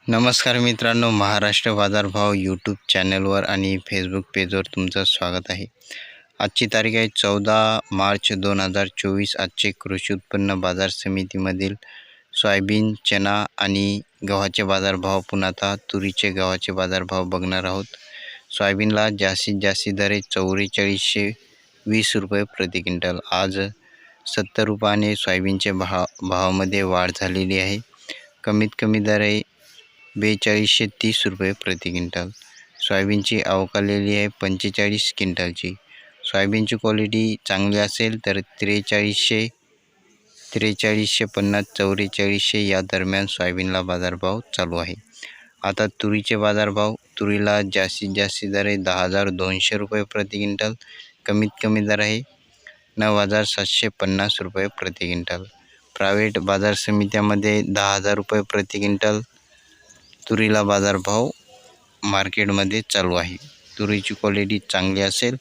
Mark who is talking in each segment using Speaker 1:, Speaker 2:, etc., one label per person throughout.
Speaker 1: नमस्कार मित्रांनो, महाराष्ट्र बाजारभाव यूट्यूब चॅनलवर आणि फेसबुक पेजवर तुमचं स्वागत आहे। आजची तारीख आहे 14 मार्च 2024। आजचे कृषी उत्पन्न बाजार समितीमधील सोयाबीन, चना आणि गव्हाचे बाजारभाव, पुन्हा आता तुरीचे गव्हाचे बाजारभाव बघणार आहोत। सोयाबीनला जास्तीत जास्त दर आहे 4420 रुपये प्रति क्विंटल। आज 70 रुपयाने सोयाबीनचे भावामध्ये वाढ झालेली आहे। कमीत कमी दर आहे 4230 रुपये प्रति क्विंटल। सोयाबीनची आवक आलेली आहे 45 क्विंटलची। सोयाबीनची क्वालिटी चांगली असेल तर 4300, 4350, 4400 या दरम्यान सोयाबीनला बाजारभाव चालू आहे। आता तुरीचे बाजारभाव, तुरीला जास्तीत जास्त दर आहे 10200 रुपये प्रति क्विंटल। कमीत कमी दर आहे 9750 रुपये प्रति क्विंटल। प्रायव्हेट बाजार समित्यामध्ये 10000 रुपये प्रति क्विंटल तुरीला बाजारभाव मार्केटमध्ये चालू आहे। तुरीची क्वालिटी चांगली असेल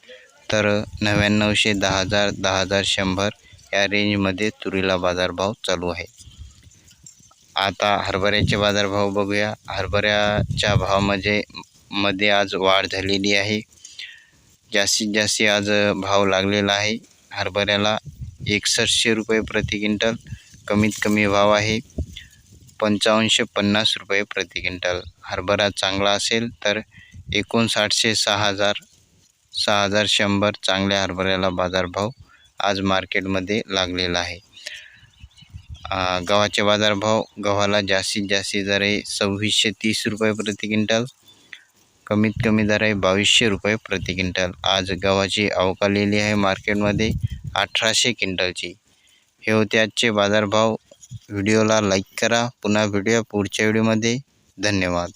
Speaker 1: तर 9900, 10000, 10100 या रेंजमध्ये तुरीला बाजारभाव चालू आहे। आता हरभऱ्याचे बाजारभाव बघूया। हरभऱ्याच्या भावामध्ये आज वाढ झालेली आहे। जास्तीत जास्त आज भाव लागलेला आहे हरभऱ्याला 6100 रुपये प्रति क्विंटल। कमीत कमी भाव आहे 5550 रुपये प्रति क्विंटल। हरभरा चांगला असेल तर 5900, 6000, 6100 चांगल्या हरभऱ्याला बाजारभाव आज मार्केटमध्ये लागलेला आहे। गव्हाचे बाजारभाव, गव्हाला जास्तीत जास्त दर आहे 2630 रुपये प्रति क्विंटल। कमीत कमी दर आहे 2200 रुपये प्रति क्विंटल। आज गव्हाची आवक आलेली आहे मार्केटमध्ये 1800 क्विंटलची। हे होते आजचे बाजारभाव। व्हिडिओला लाईक करा। पुन्हा भेटूया पुढच्या व्हिडिओमध्ये। धन्यवाद।